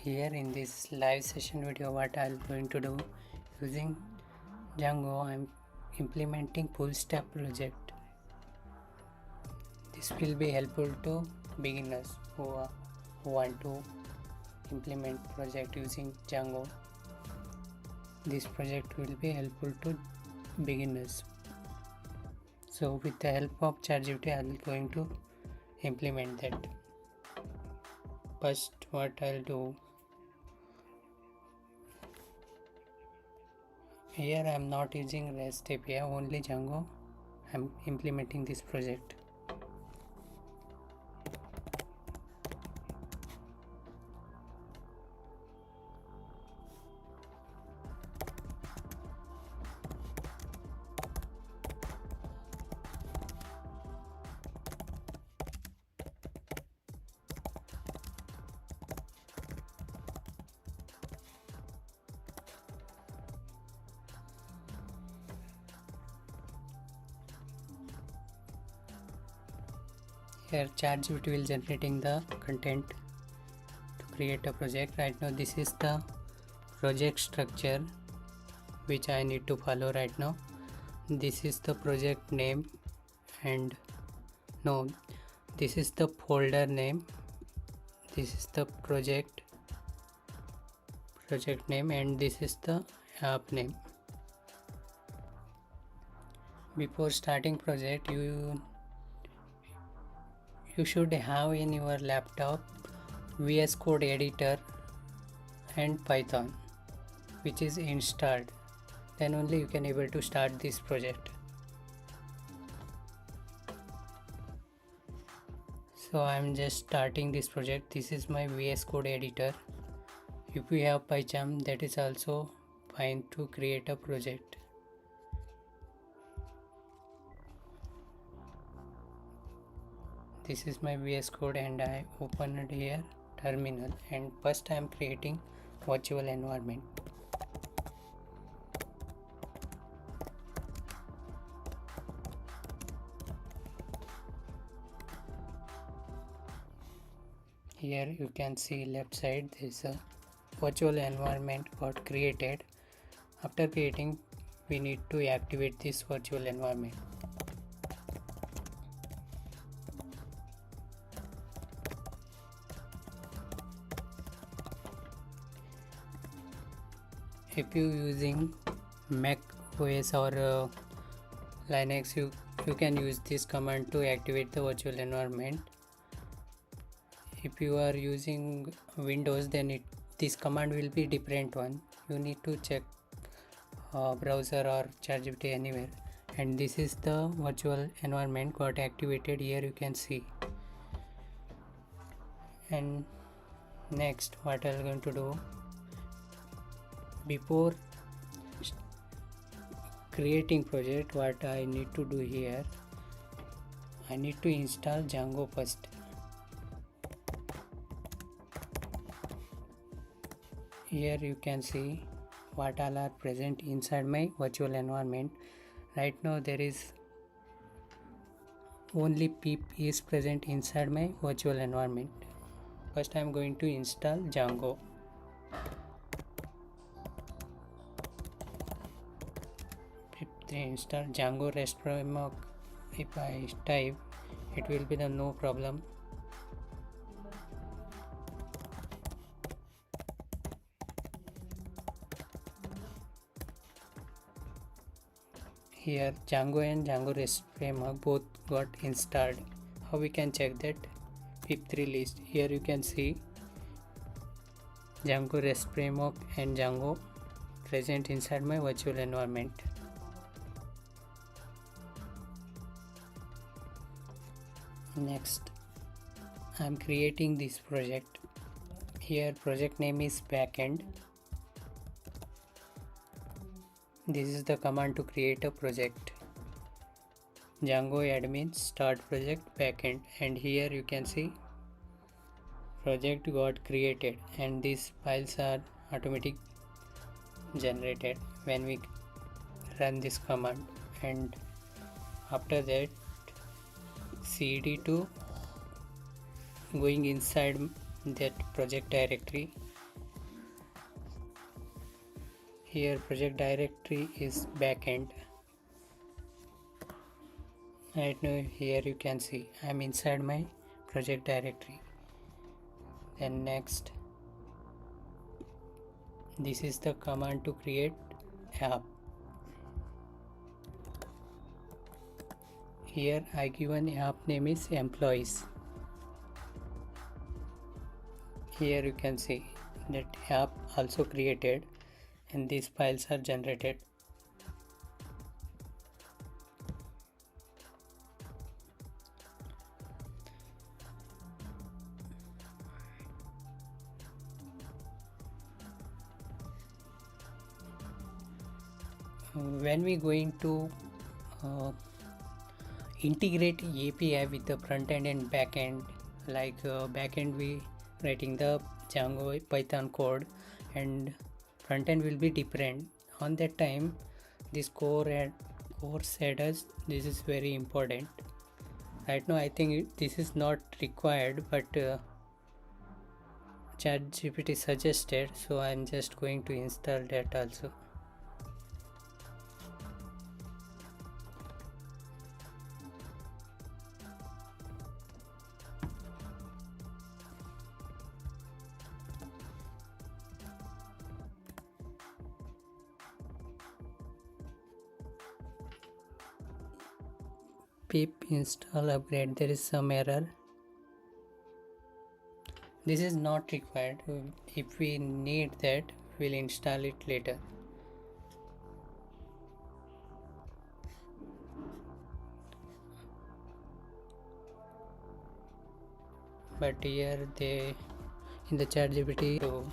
Here in this live session video, what I'm going to do using Django, I'm implementing full stack project. This will be helpful to beginners who want to implement project using Django. This project will be helpful to beginners. So with the help of ChatGPT, I'm going to implement that. First, what I'll do, here I'm not using REST API, only Django. I'm implementing this project. Here ChatGPT will generating the content to create a project. Right now this is the project structure which I need to follow right now. This is the project name and this is the folder name, this is the project name, and this is the app name. Before starting project, you should have in your laptop VS Code editor and Python which is installed. Then only you can able to start this project. So I'm just starting this project. This is my VS Code editor. If you have Python, that is also fine to create a project. This is my VS Code and I opened here terminal, and first I am creating virtual environment. Here you can see left side there is a virtual environment got created. After creating, we need to activate this virtual environment. If you using Mac OS or Linux, you can use this command to activate the virtual environment. If you are using Windows, then this command will be different one. You need to check browser or ChatGPT anywhere. And this is the virtual environment got activated. Here you can see. And next, what I'm going to do, before creating project, what I need to do here, I need to install Django first. Here you can see what all are present inside my virtual environment. Right now there is only pip is present inside my virtual environment. First I am going to install Django. Install Django REST framework. If I type, it will be the no problem. Here Django and Django REST framework both got installed. How we can check that? pip3 list. Here you can see Django REST framework and Django present inside my virtual environment. Next, I am creating this project. Here project name is Backend. This is the command to create a project. Django admin start project Backend, and here you can see project got created, and these files are automatic generated when we run this command. And after that, cd to going inside that project directory Here project directory is backend. Right now here you can see I'm inside my project directory. Then next, this is the command to create app. Here I given app name is employees. Here you can see that app also created and these files are generated. When we going to integrate API with the front end and back end, like back end we writing the Django Python code and front end will be different. On that time this course said us this is very important. Right now I think this is not required, but ChatGPT suggested, so I'm just going to install that also. Pip install upgrade, there is some error. This is not required. If we need that, we'll install it later. But here they in the ChatGPT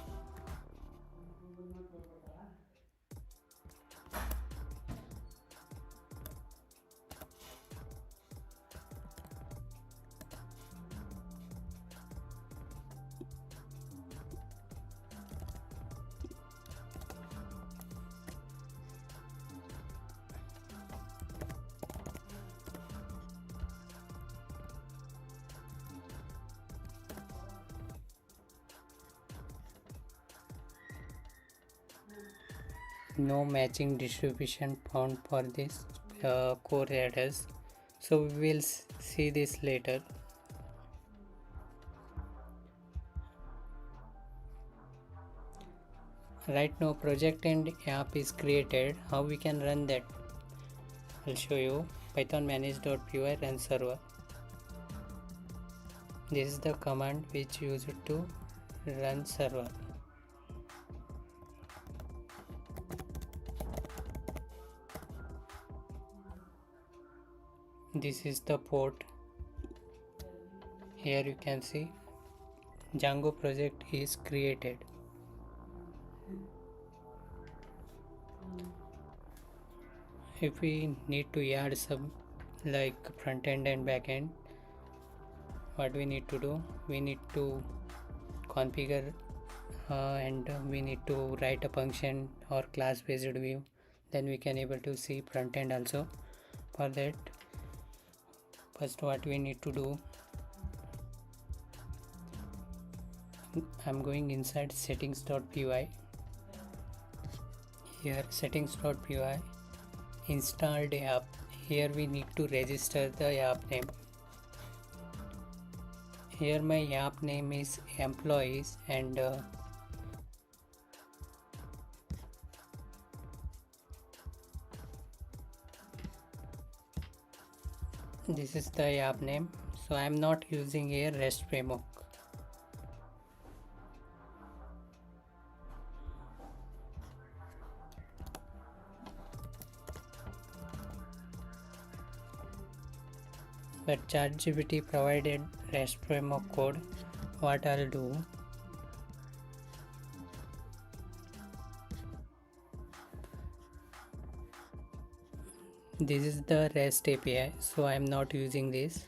no matching distribution found for this core address, so we will see this later. Right now project and app is created. How we can run that, I'll show you. Python manage.py run server. This is the command which used to run server. This is the port. Here you can see Django project is created. If we need to add some like front end and back end, what we need to do, we need to configure and we need to write a function or class based view, then we can able to see front end also. For that, first what we need to do, I'm going inside settings.py. Here settings.py, installed app. Here we need to register the app name. Here my app name is employees and this is the app name. So I am not using here REST framework. But ChatGPT provided REST framework code. What I'll do, this is the REST API, so I'm not using this.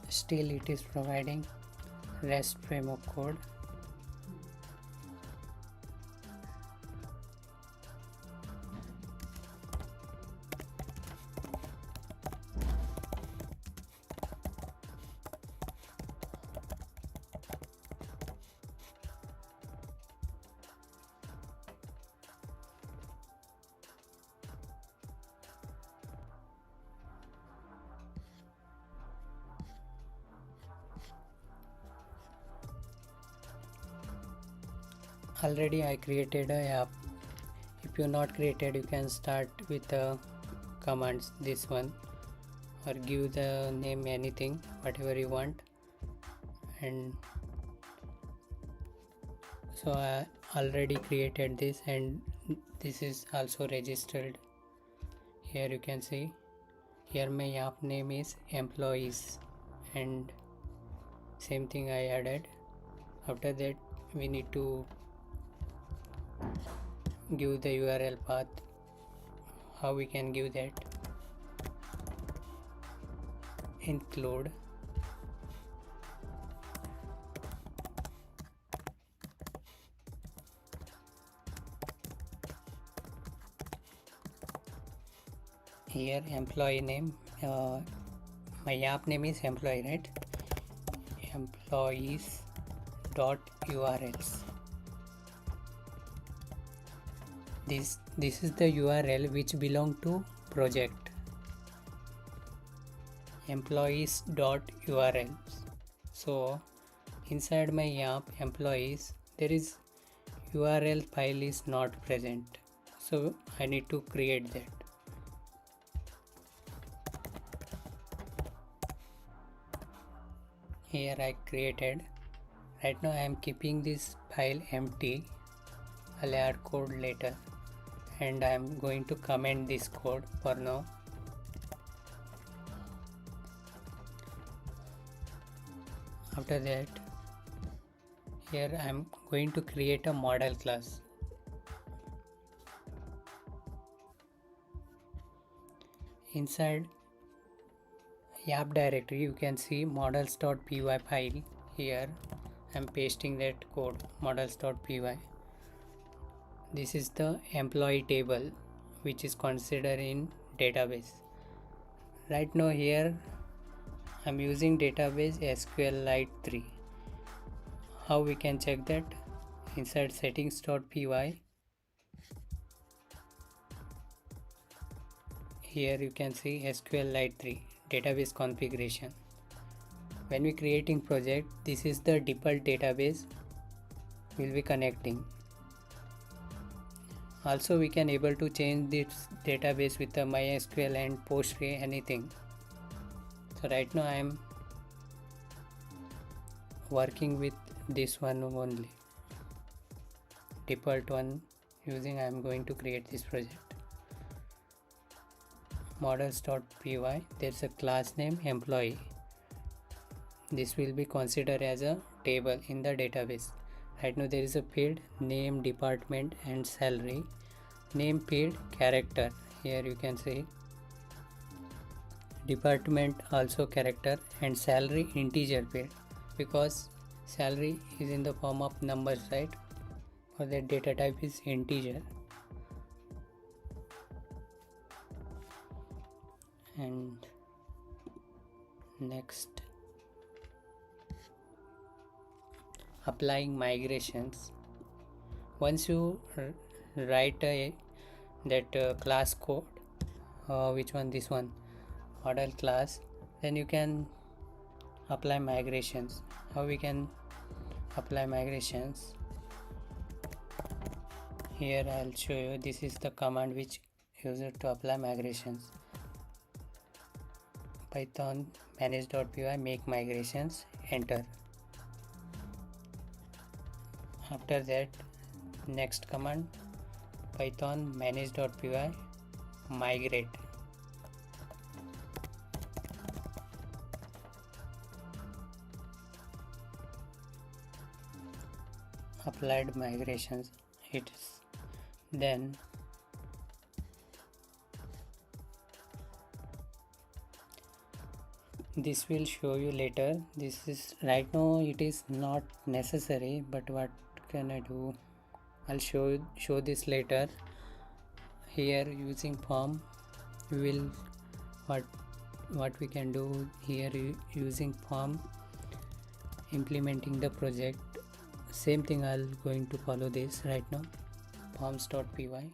Still it is providing REST framework code. Already I created a app. If you not created, you can start with the commands, this one, or give the name anything whatever you want. And so I already created this, and this is also registered. Here you can see, here my app name is employees, and same thing I added. After that we need to give the URL path. How we can give that? Include here employee name. My app name is employee, right? Employees dot URLs. This is the URL which belong to project. Employees dot URLs. So inside my app employees, there is URL file is not present, so I need to create that. Here I created. Right now I am keeping this file empty. I'll add code later, and I am going to comment this code for now. After that, here I am going to create a model class. Inside app directory you can see models.py file. Here I am pasting that code, models.py. This is the employee table which is considered in database. Right now here I am using database SQLite 3. How we can check that? Inside settings.py, here you can see SQLite 3 database configuration. When we creating project, this is the default database we'll be connecting. Also we can able to change this database with the MySQL and Postgre, anything. So right now I am working with this one only, default one using. I am going to create this project. Models.py, there's a class name employee. This will be considered as a table in the database. Right now there is a field name, department and salary. Name field character, here you can see. Department also character, and salary integer field, because salary is in the form of numbers, right? For that data type is integer. And next, applying migrations. Once you write that class code, which one? This one, model class, then you can apply migrations. How we can apply migrations? Here I'll show you. This is the command which uses to apply migrations. Python manage.py make migrations, enter. After that, next command, Python manage.py migrate. Applied migrations, it is. Then This will show you later. This is right now it is not necessary, but what can I do? I'll show this later. Here using form we will what we can do here using form implementing the project. Same thing I'll going to follow this right now. Forms.py.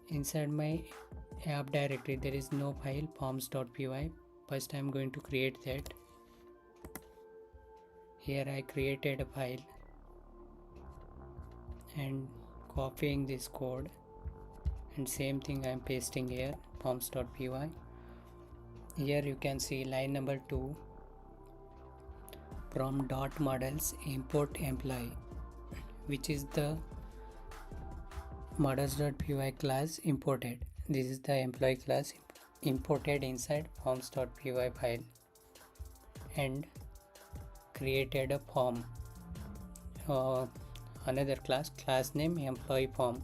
Inside my app directory there is no file forms.py. First I'm going to create that. Here I created a file and copying this code, and same thing I'm pasting here, forms.py. Here you can see line number 2, from dot models import employee, which is the models.py class imported. This is the employee class imported inside forms.py file, and created a form, another class name employee form.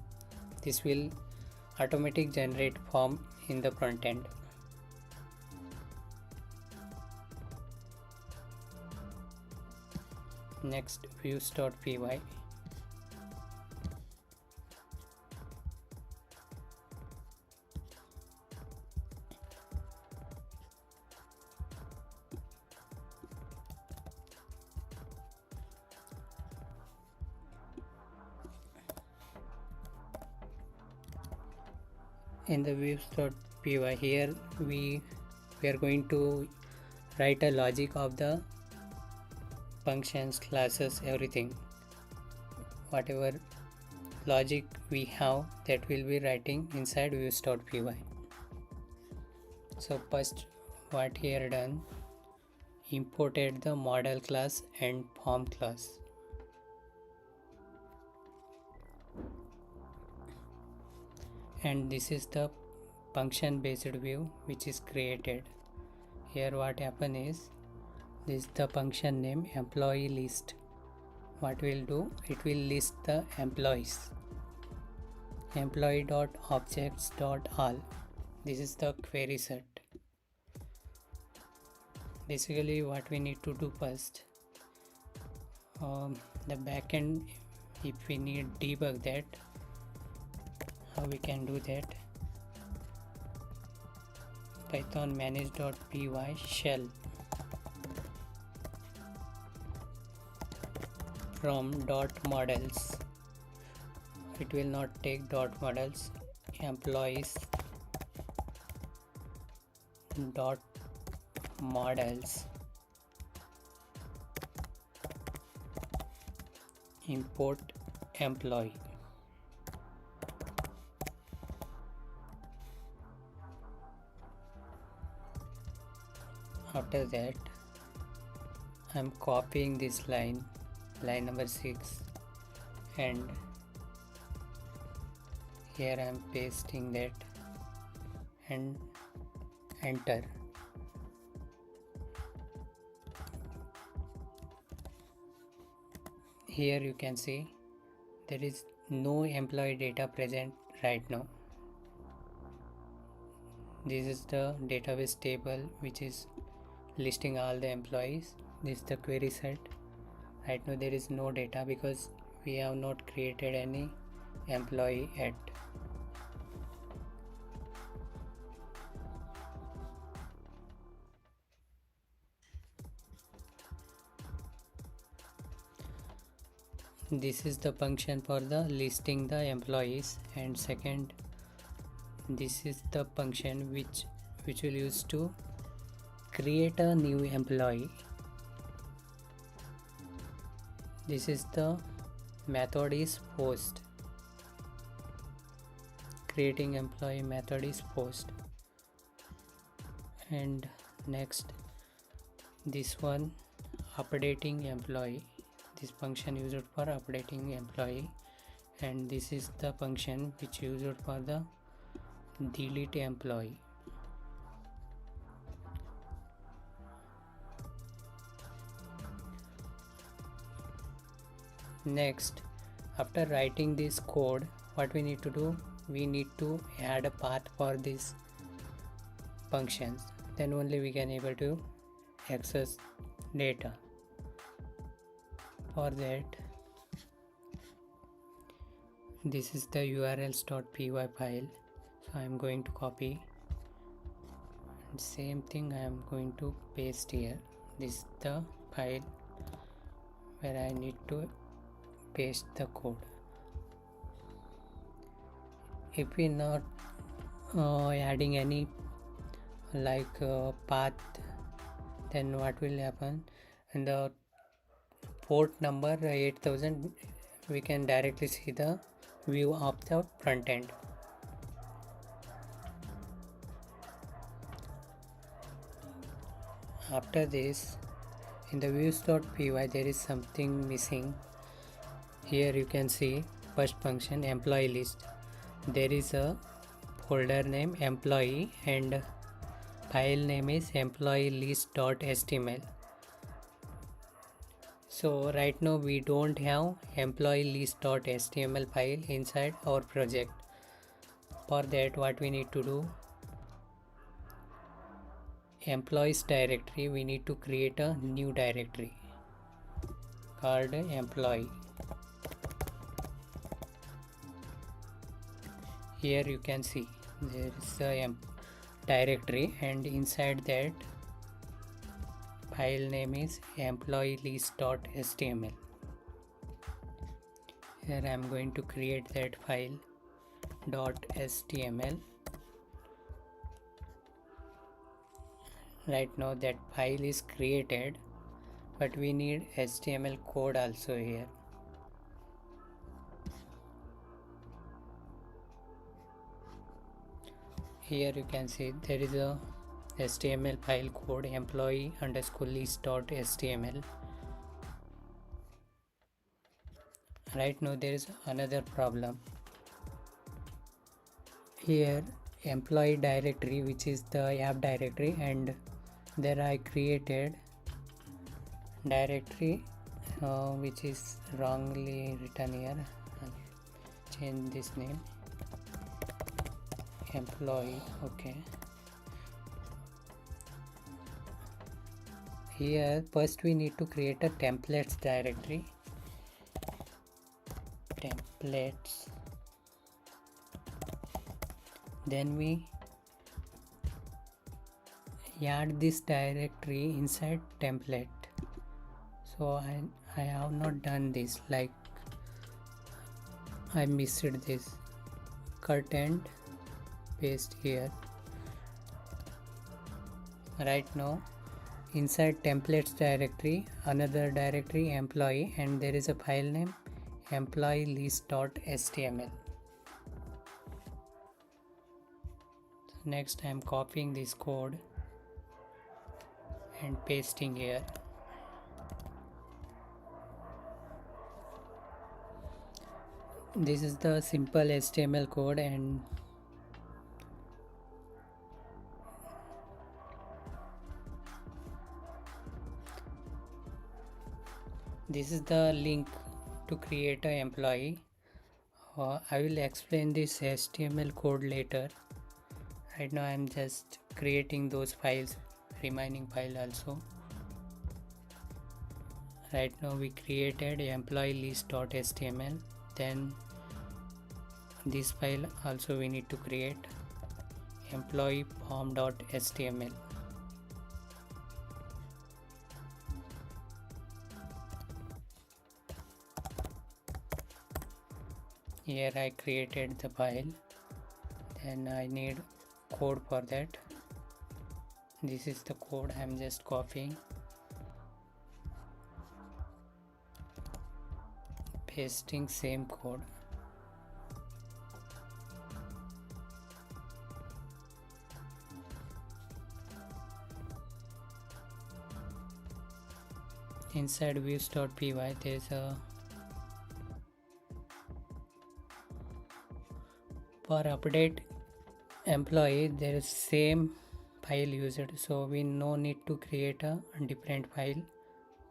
This will automatic generate form in the front end. Next, views.py. In the views.py, here we are going to write a logic of the functions, classes, everything. Whatever logic we have, that will be writing inside views.py. So first what here done, imported the model class and form class. And this is the function based view which is created. Here what happen is, this is the function name employee list. What will do, it will list the employees, employee.objects.all. this is the query set. Basically what we need to do first, the backend, if we need debug that, how we can do that, python manage.py shell from dot models. It will not take dot models, employees dot models import employee. After that I'm copying this line number 6, and here I'm pasting that and enter. Here you can see there is no employee data present right now. This is the database table which is listing all the employees. This is the query set. Right now there is no data because we have not created any employee yet. This is the function for the listing the employees, and second, this is the function which will use to create a new employee. This is the method is post. Creating employee method is post. And next, this one, updating employee. This function used for updating employee, and this is the function which used for the delete employee. Next, after writing this code, what we need to do, we need to add a path for these functions. then only we can able to access data. For that, this is the urls.py file, so I am going to copy, and same thing I am going to paste here. This is the file where I need to paste the code. If we not adding any path, then what will happen? In the port number 8000, we can directly see the view of the front end. After this, in the views.py there is something missing. Here you can see first function employee list. There is a folder name employee and file name is employee list.html. So right now we don't have employee list.html file inside our project. For that, what we need to do, employees directory, we need to create a new directory called employee. Here you can see there is a directory, and inside that file name is employee list.html. Here I am going to create that file .html. Right now that file is created, but we need HTML code also here. Here you can see there is a HTML file code employee underscore list.html. Right now there is another problem. Here employee directory, which is the app directory, and there I created directory which is wrongly written here. I'll change this name, employee. Okay, here first we need to create a templates directory. Templates, then we add this directory inside template. So I have not done this, like I missed this. Cut and paste here. Right now inside templates directory, another directory employee, and there is a file name employee list.html. So next I am copying this code and pasting here. This is the simple HTML code, and this is the link to create an employee. I will explain this HTML code later. Right now I am just creating those files, remaining file also. Right now we created employee list.html, then this file also we need to create, employee form.html. Here I created the file, then I need code for that. This is the code I am just copying, pasting same code. Inside views.py there is a for update employee, there is same file used, so we no need to create a different file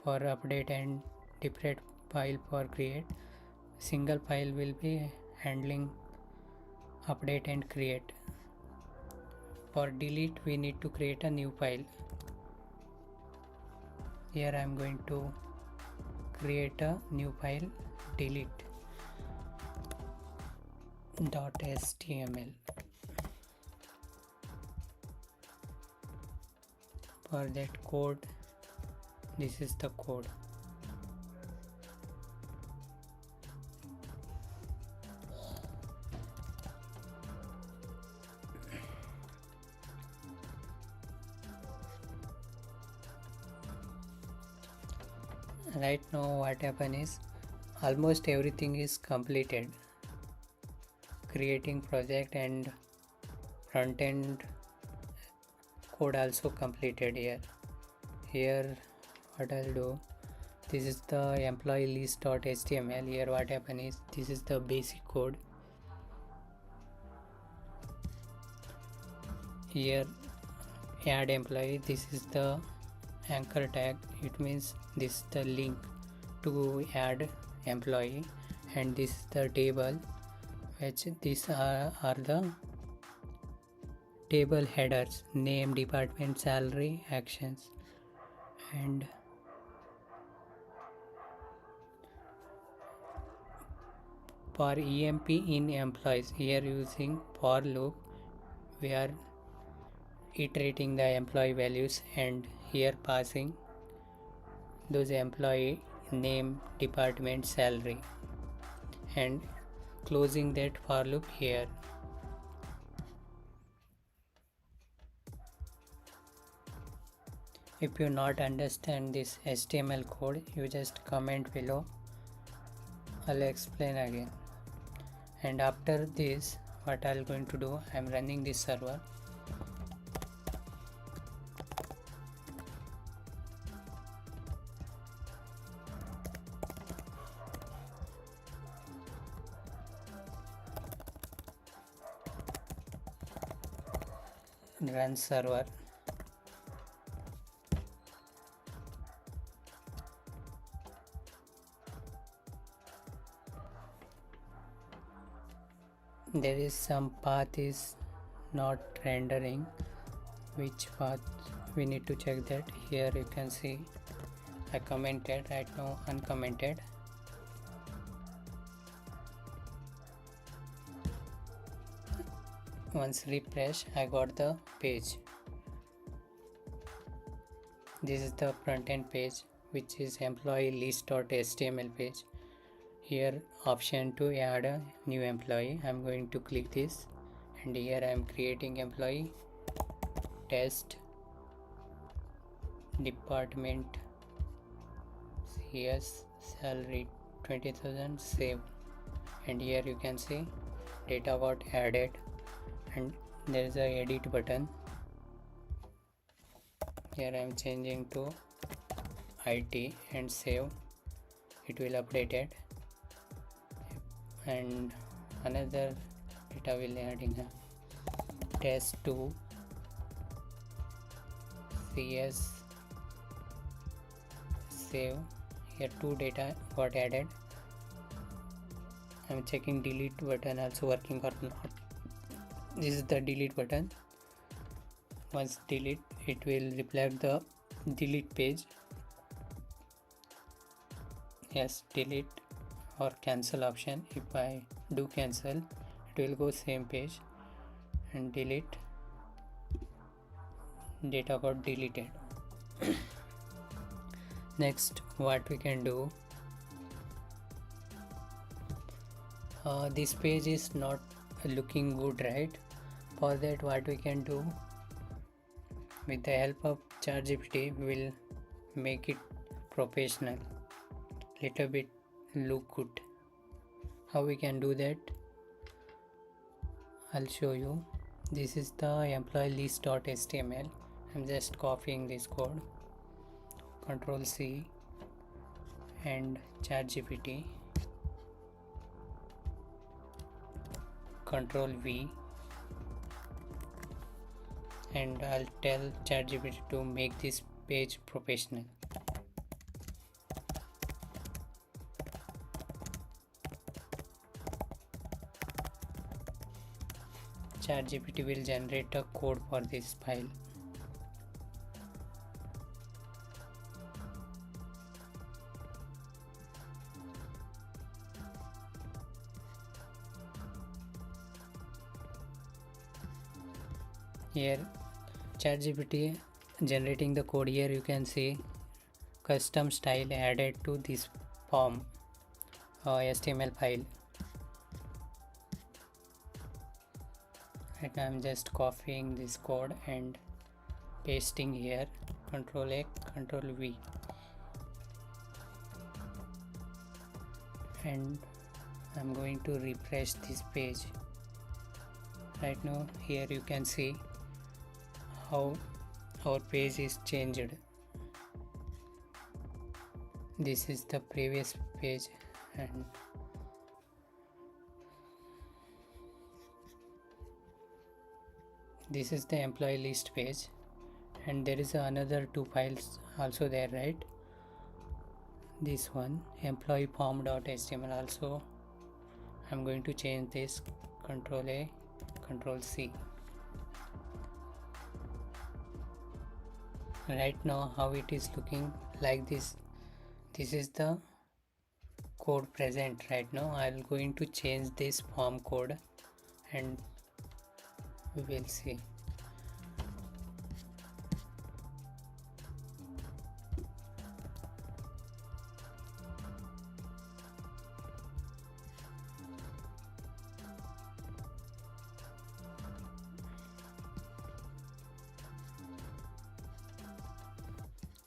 for update and different file for create. Single file will be handling update and create. For delete we need to create a new file. Here I am going to create a new file, delete.html. For that code, this is the code. Right now what happened is almost everything is completed. Creating project and front end code also completed here. Here what I'll do, this is the employee list.html. Here what happened is this is the basic code. Here add employee, this is the anchor tag, it means this is the link to add employee, and this is the table, which these are the table headers: name, department, salary, actions. And for emp in employees, here using for loop we are iterating the employee values and here passing those employee name, department, salary, and closing that for loop here. If you not understand this HTML code, you just comment below, I'll explain again. And after this, what I'm going to do, I'm running this server. Run server. There is some path is not rendering. Which path? We need to check that. Here you can see I commented, right now uncommented. Once refresh, I got the page. This is the front end page, which is employee list.html page. Here option to add a new employee, I'm going to click this, and here I am creating employee, test, department, CS, salary 20,000, save. And here you can see data got added, and there is a edit button. Here I am changing to IT and save. It will update it, and another data will adding a test 2 CS, save. Here 2 data got added. I'm checking delete button also working or not. This is the delete button. Once delete, it will reflect the delete page. Yes, delete or cancel option. If I do cancel, it will go same page, and delete, data got deleted. Next, what we can do, this page is not looking good, right? For that, what we can do, with the help of ChatGPT, we will make it professional, little bit look good. How we can do that, I'll show you. This is the employee list.html. I'm just copying this code, Control C and ChatGPT, Control V, and I'll tell ChatGPT to make this page professional. ChatGPT will generate a code for this file. Here ChatGPT generating the code. Here you can see custom style added to this form HTML file. Right now I'm just copying this code and pasting here. Control A, Control V, and I'm going to refresh this page. Right now here you can see how our page is changed. This is the previous page and this is the employee list page, and there is another two files also there, right? This one employee form.html. also I'm going to change this. Control A, Control C. Right now how it is looking like this. This is the code present right now. I'm going to change this form code and we will see.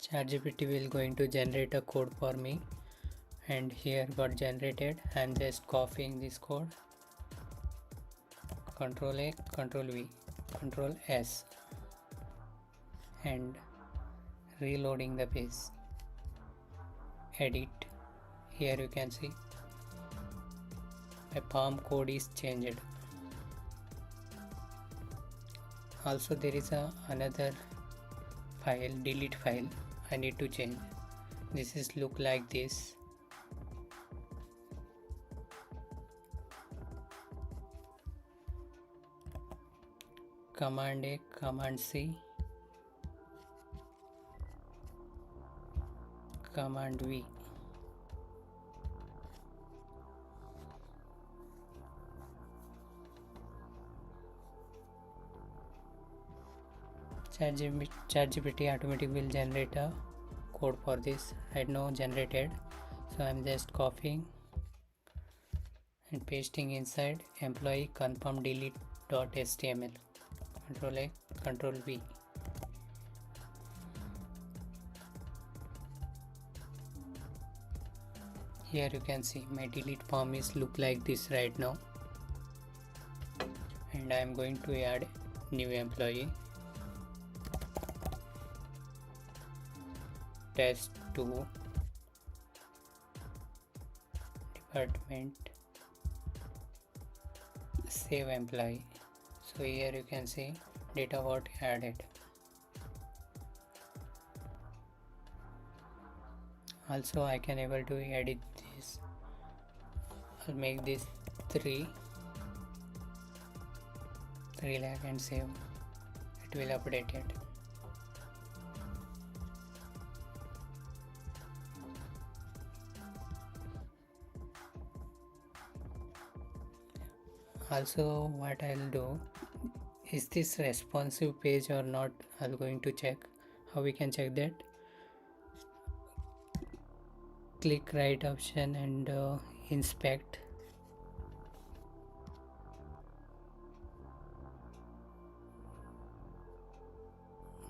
ChatGPT will going to generate a code for me, and here got generated. I'm just copying this code. Control A, Control V, Control S, and reloading the page. Edit. Here you can see my form code is changed. Also there is another file, delete file, I need to change. This is look like this. Command A, Command C, Command V. ChatGPT automatically will generate a code for this. Right now generated, so I'm just copying and pasting inside employee confirm delete.html. Control A, Control V. Here you can see my delete form is look like this right now, and I am going to add new employee. Test 2 department, save employee. So here you can see data got added. Also I can able to edit this. I'll make this 3 lakh and save. It will update it. Also what I'll do, is this responsive page or not, I'm going to check. How we can check that? Click right option and inspect.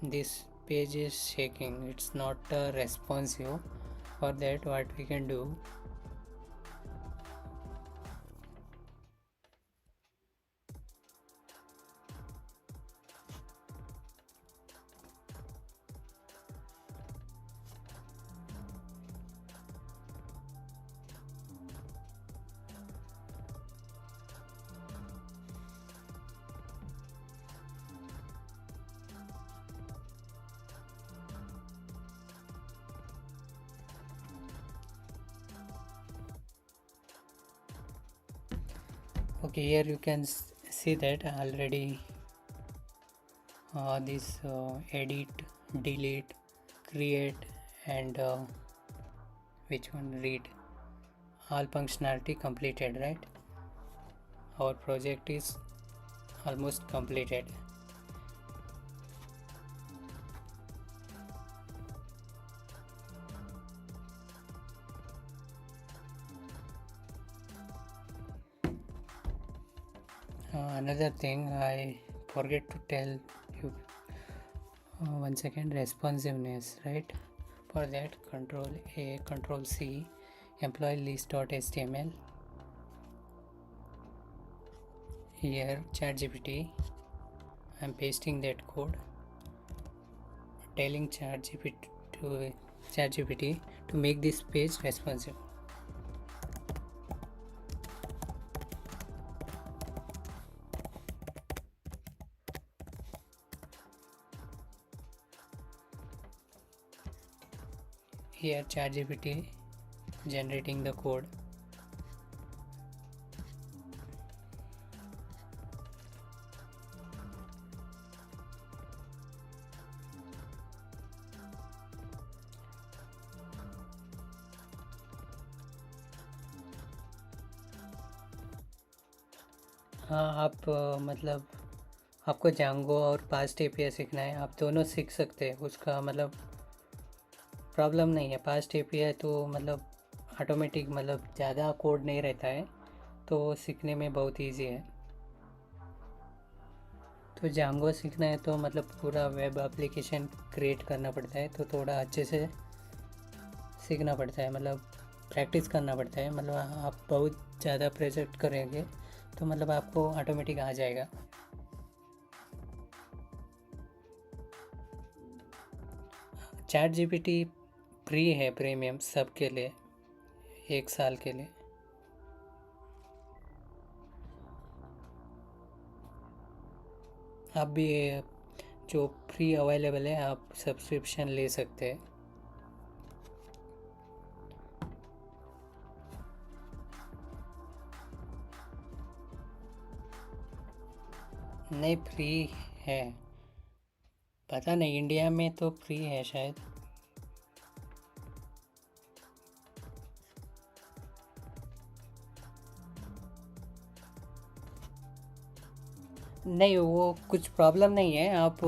This page is shaking, it's not responsive. For that what we can do, okay, here you can see that already this edit, delete, create, and which one, read, all functionality completed, right? Our project is almost completed. Another thing I forget to tell you, one second, responsiveness, right? For that, Control A, Control C, employee list.html. Here, ChatGPT, I'm pasting that code, telling ChatGPT to make this page responsive. Here ChatGPT generating the code. हाँ, आप मतलब आपको Django और fast API सीखना है, आप दोनों सीख सकते हैं, उसका मतलब प्रॉब्लम नहीं है। फास्ट API तो मतलब ऑटोमेटिक, मतलब ज़्यादा कोड नहीं रहता है, तो सीखने में बहुत इजी है। तो Django सीखना है तो मतलब पूरा वेब एप्लीकेशन क्रिएट करना पड़ता है, तो थोड़ा अच्छे से सीखना पड़ता है, मतलब प्रैक्टिस करना पड़ता है। मतलब आप बहुत ज़्यादा प्रोजेक्ट करेंगे तो मतलब आपको ऑटोमेटिक आ जाएगा। ChatGPT फ्री है, प्रीमियम सबके लिए, 1 साल के लिए। आप भी जो फ्री अवेलेबल है आप सब्सक्रिप्शन ले सकते हैं। नहीं, फ्री है, पता नहीं, इंडिया में तो फ्री है शायद। नहीं, वो कुछ प्रॉब्लम नहीं है, आप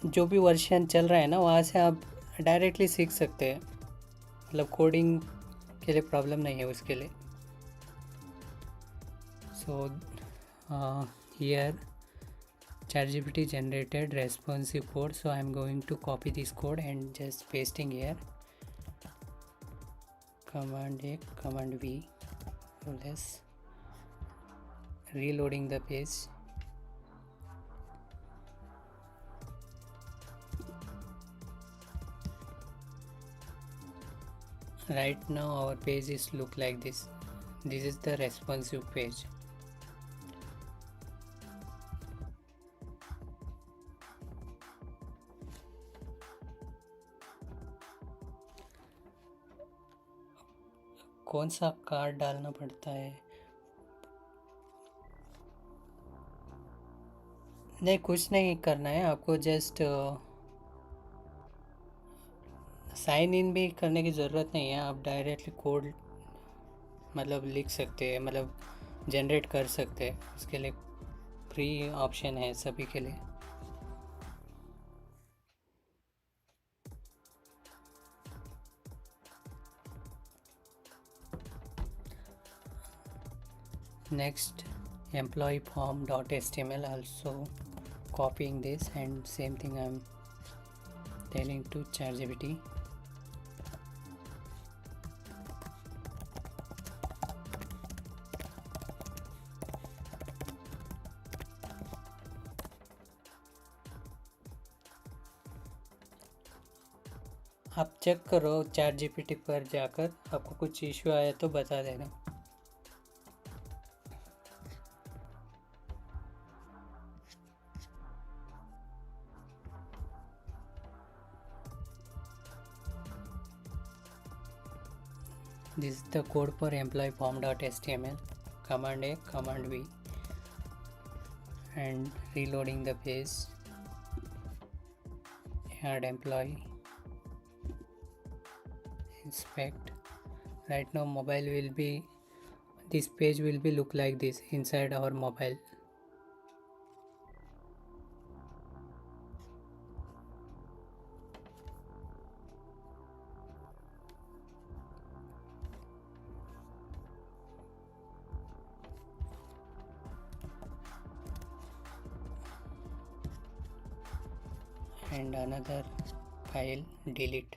जो भी वर्जन चल रहा है ना वहाँ से आप डायरेक्टली सीख सकते हैं, मतलब कोडिंग के लिए प्रॉब्लम नहीं है उसके लिए। सो here ChatGPT generated responsive code, so I'm going to copy this code and just pasting here. Command A, Command V for this. Reloading the page. Right now our page is look like this. This is the responsive page. कौन सा card डालना पड़ता है? नहीं, कुछ नहीं करना है आपको, जस्ट साइन इन भी करने की ज़रूरत नहीं है, आप डायरेक्टली कोड मतलब लिख सकते हैं, मतलब जनरेट कर सकते हैं। उसके लिए फ्री ऑप्शन है सभी के लिए। Next, employee form.html, also copying this, and same thing I'm telling to ChatGPT. आप चेक करो ChatGPT पर जाकर, आपको कुछ इश्यू आया तो बता देना। This is the code for employee form.html. Command A, Command V. and reloading the page. Add employee, inspect. Right now this page will be look like this inside our mobile. And another file, delete.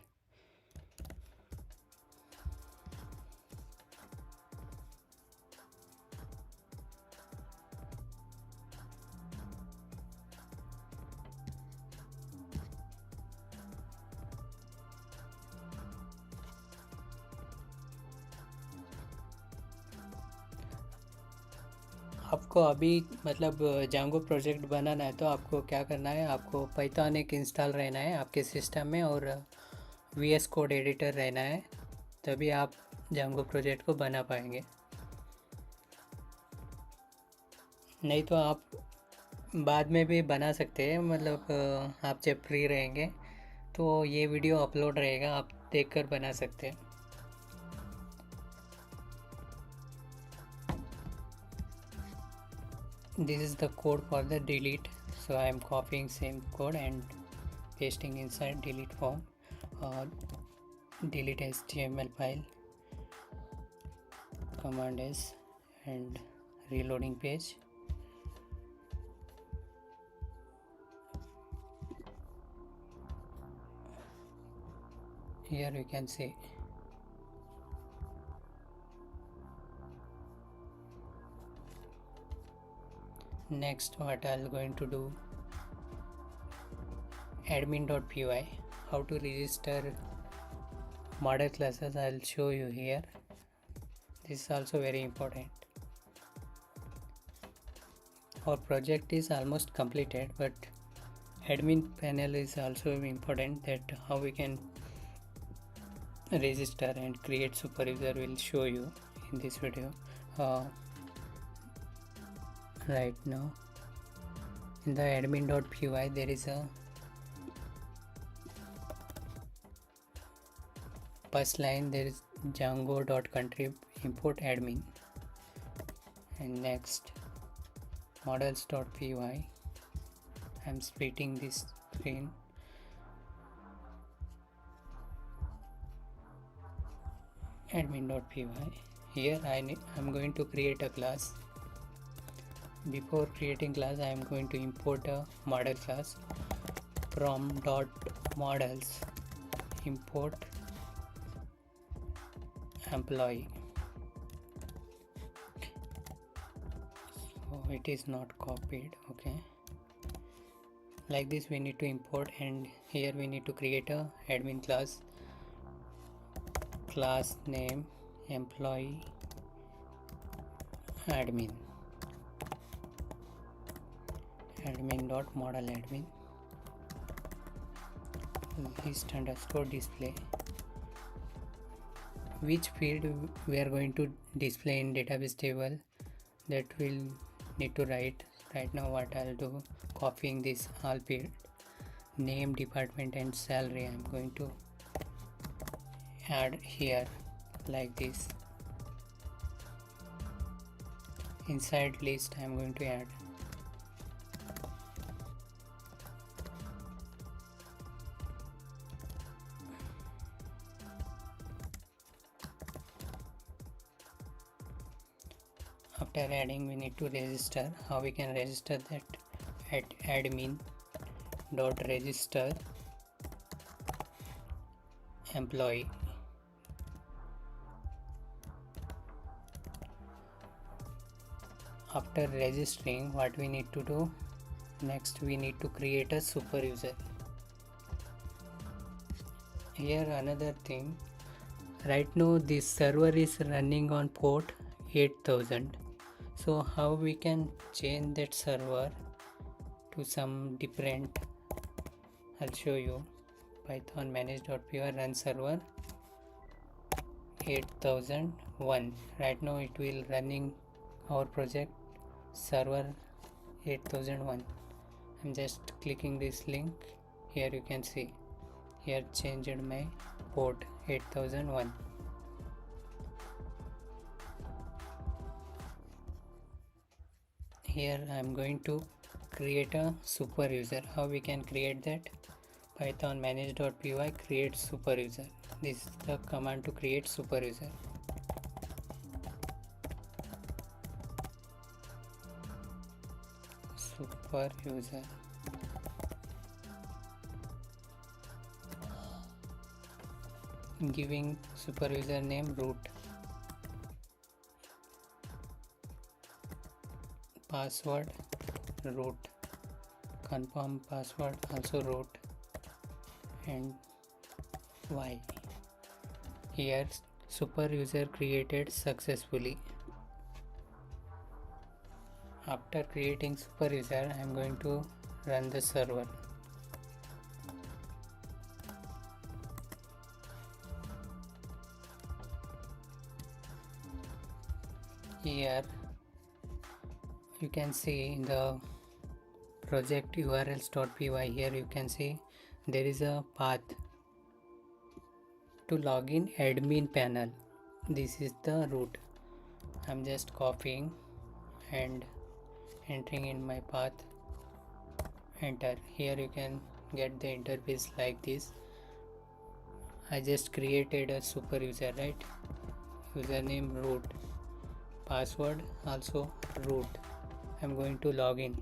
आपको अभी मतलब जांगो project बनाना है तो आपको क्या करना है, आपको पाइथन एक इंस्टॉल रहना है आपके सिस्टम में और VS कोड एडिटर रहना है, तभी आप जांगो प्रोजेक्ट को बना पाएंगे। नहीं तो आप बाद में भी बना सकते हैं, मतलब आप जब फ्री रहेंगे तो ये वीडियो अपलोड रहेगा, आप देखकर बना सकते हैं। This is the code for the delete, so I am copying same code and pasting inside delete form. Delete HTML file, command S, and reloading page. Here you can see next what I'm going to do, admin.py, how to register model classes. I'll show you here. This is also very important. Our project is almost completed, but admin panel is also important, that how we can register and create super user. Will show you in this video. Right now in the admin.py there is a first line, there is django.contrib import admin, and next models.py. I'm splitting this screen. Admin.py. Here I'm going to create a class. Before creating class, I am going to import a model class from .models import employee. So it is not copied. Okay, like this we need to import, and here we need to create a admin class. Class name employee admin, admin.model admin, list underscore display. Which field we are going to display in database table, that will need to write. Right now what I'll do, copying this all field, name, department and salary I'm going to add here like this. Inside list I'm going to add after adding we need to register. How we can register that? At admin dot register employee. After registering, what we need to do next, we need to create a super user. Here another thing, right now this server is running on port 8000. So how we can change that server to some different, I'll show you. Python manage.py run server 8001. Right now it will running our project server 8001. I'm just clicking this link. Here you can see, here changed my port 8001. Here I'm going to create a super user. How we can create that? Python manage.py create super user. This is the command to create super user. Super user. Giving super user name root. Password root. Confirm password also root. And y. Here super user created successfully. After creating super user, I am going to run the server. Here you can see in the project urls.py, here you can see there is a path to login admin panel. This is the root. I'm just copying and entering in my path. Enter. Here you can get the interface like this. I just created a super user, right? Username root, password also root. I'm going to log in.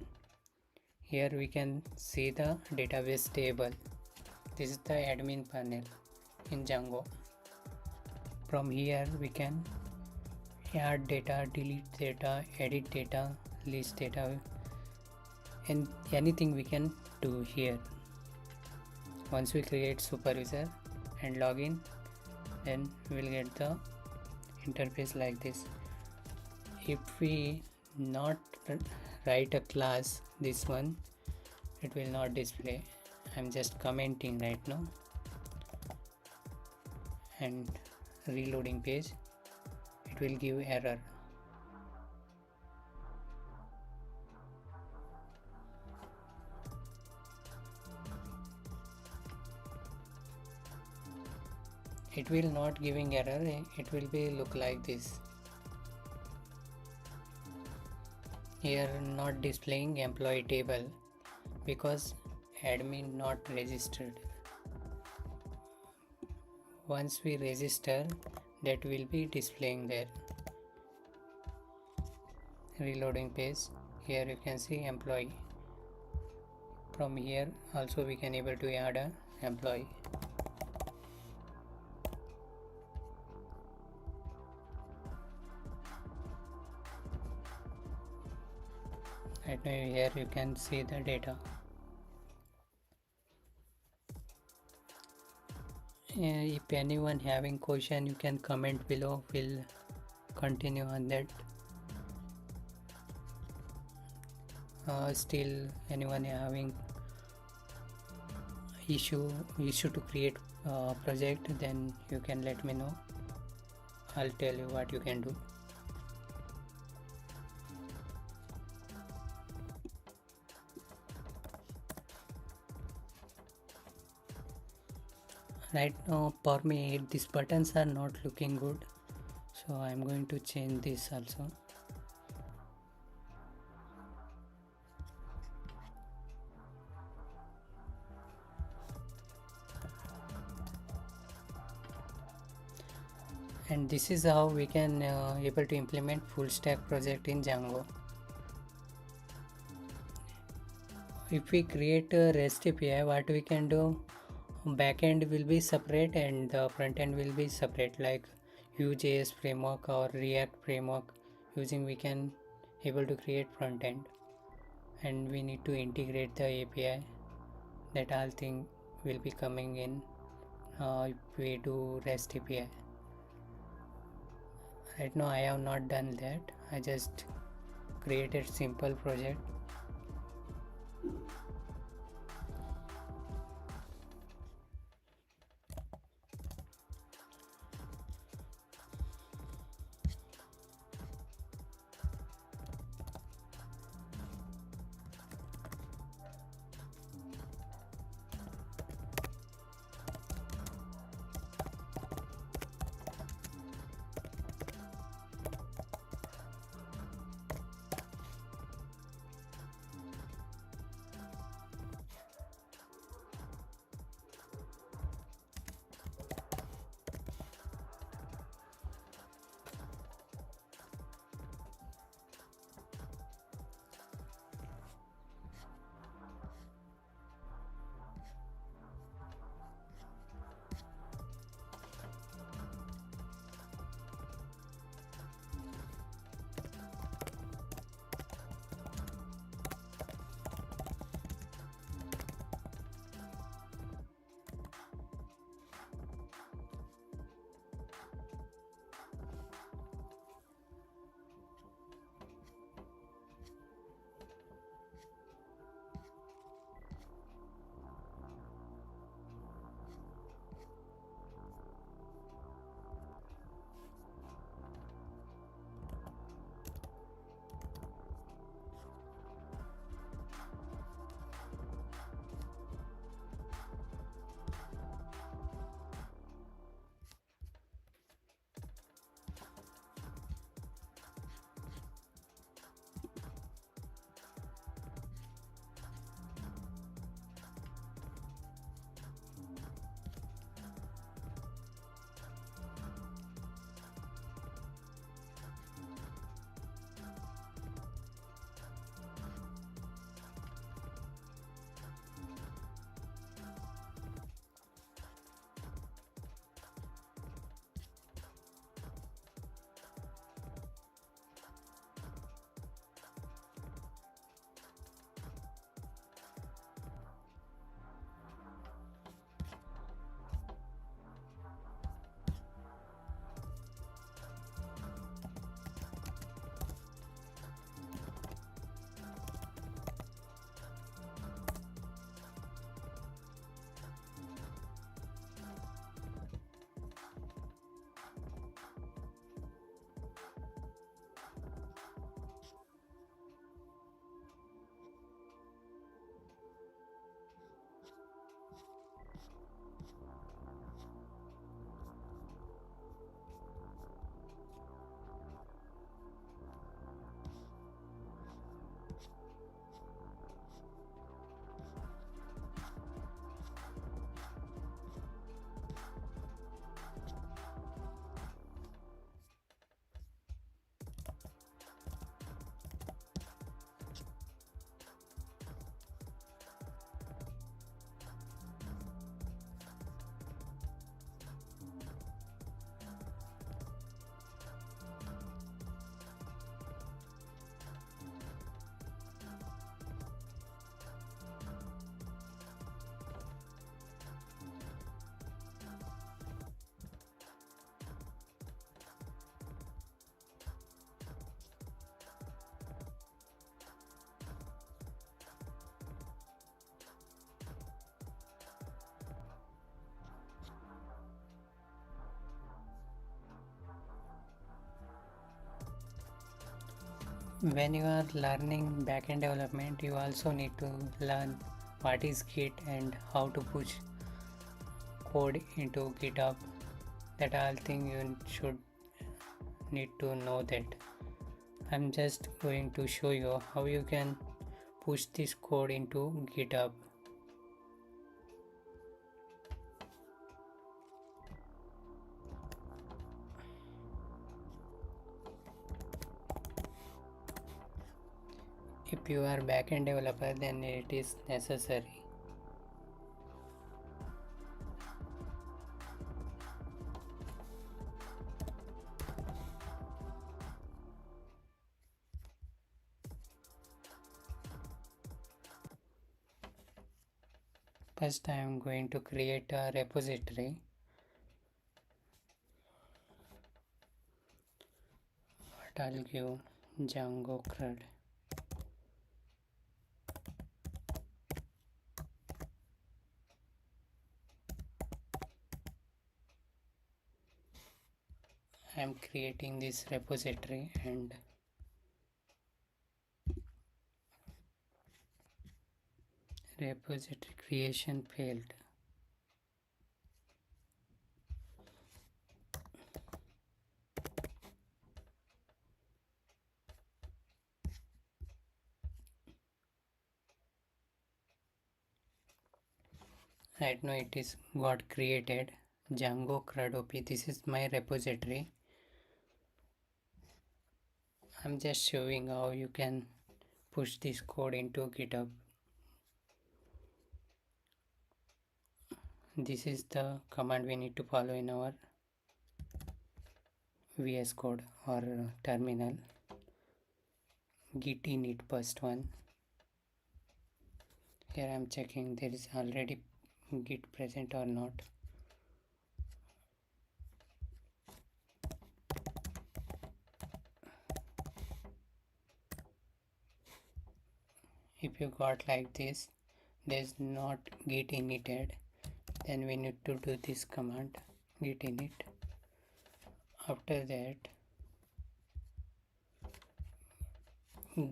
Here we can see the database table. This is the admin panel in Django. From here we can add data, delete data, edit data, list data, and anything we can do here. Once we create super user and login, then we'll get the interface like this. If we not write a class, this one, it will not display. I'm just commenting right now and reloading page, it will give error. It will not giving error, it will be look like this. Here not displaying employee table because admin not registered. Once we register, that will be displaying there. Reloading page, here you can see employee. From here also we can able to add an employee. Right now here you can see the data. If anyone having question, you can comment below, we'll continue on that. Still anyone having issue to create project, then you can let me know. I'll tell you what you can do. Right now for me these buttons are not looking good, so I'm going to change this also. And this is how we can able to implement full stack project in Django. If we create a REST API, what we can do, backend will be separate and the front end will be separate, like Vue.js framework or React framework using we can able to create front end, and we need to integrate the API. That all thing will be coming in if we do REST API. Right now I have not done that, I just created simple project. When you are learning backend development, you also need to learn what is Git and how to push code into GitHub. That all thing you should need to know that. I'm just going to show you how you can push this code into GitHub. If you are backend developer, then it is necessary. First, I am going to create a repository. But I'll give Django CRUD. I am creating this repository and repository creation failed. Right now it is got created. Django CRUD OP. This is my repository. I'm just showing how you can push this code into GitHub. This is the command we need to follow in our VS Code or terminal. Git init first one. Here I am checking there is already Git present or not. If you got like this, there is not Git initted, then we need to do this command git init. After that,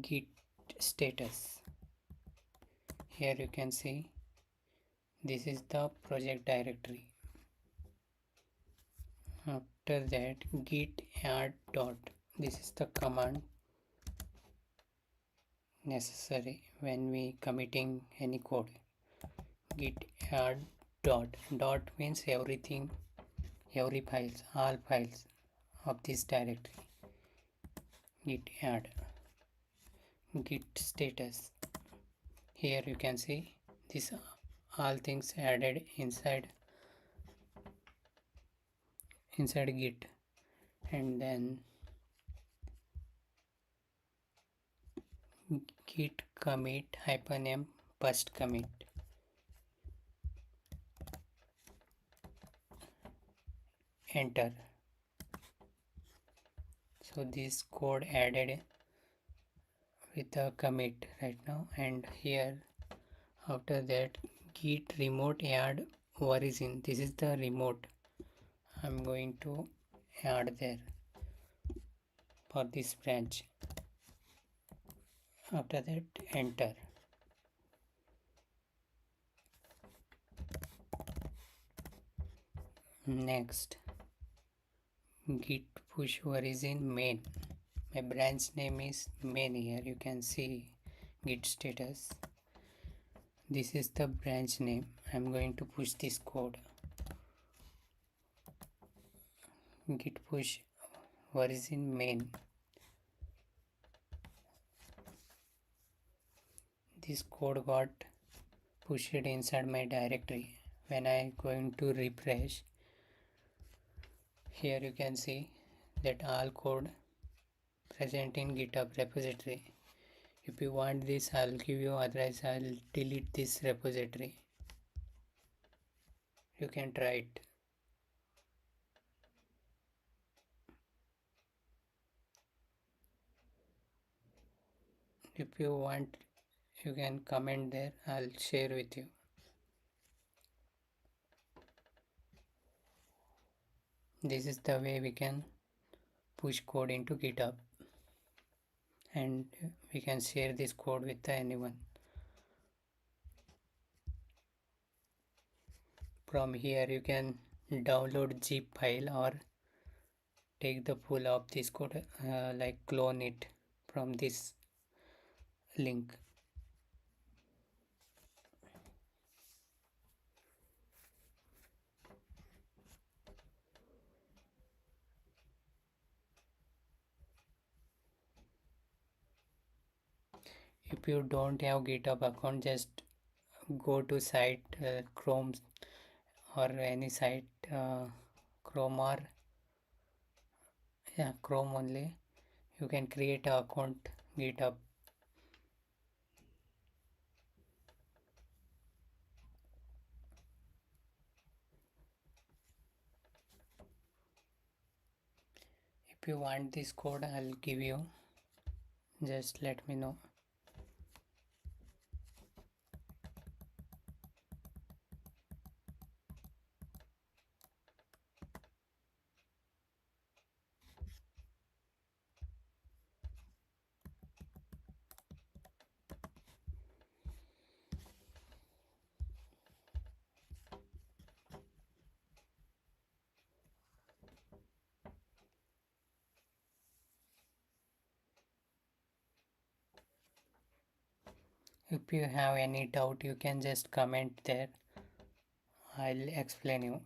git status. Here you can see this is the project directory. After that, git add dot. This is the command necessary when we committing any code. Git add dot. Dot means everything, every files, all files of this directory. Git add. Git status. Here you can see this all things added inside Git, and then git commit -m first commit. Enter. So this code added with a commit right now, and here after that git remote add origin. This is the remote I'm going to add there for this branch. After that, enter. Next, git push origin main. My branch name is main. Here you can see git status. This is the branch name. I'm going to push this code. Git push origin main. This code got pushed inside my directory. When I going to refresh, here you can see that all code present in GitHub repository. If you want this, I'll give you, otherwise I'll delete this repository. You can try it. If you want, you can comment there. I'll share with you. This is the way we can push code into GitHub. and we can share this code with anyone. From here you can download zip file or take the full of this code, like clone it from this link. If you don't have GitHub account, just go to site, Chrome or any site, Chrome or yeah, Chrome only. You can create an account GitHub. If you want this code, I'll give you. Just let me know. If you have any doubt, you can just comment there. I'll explain you.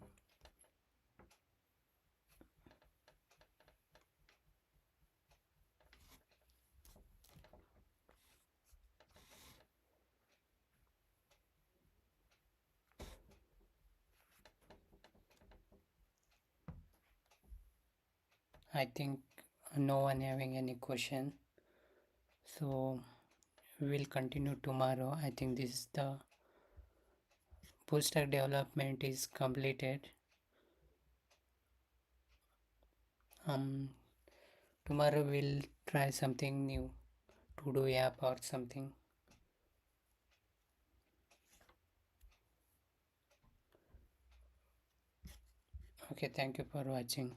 I think no one having any question. So we will continue tomorrow. I think this is the full stack development is completed. Tomorrow we'll try something new, to do app or something. Okay, thank you for watching.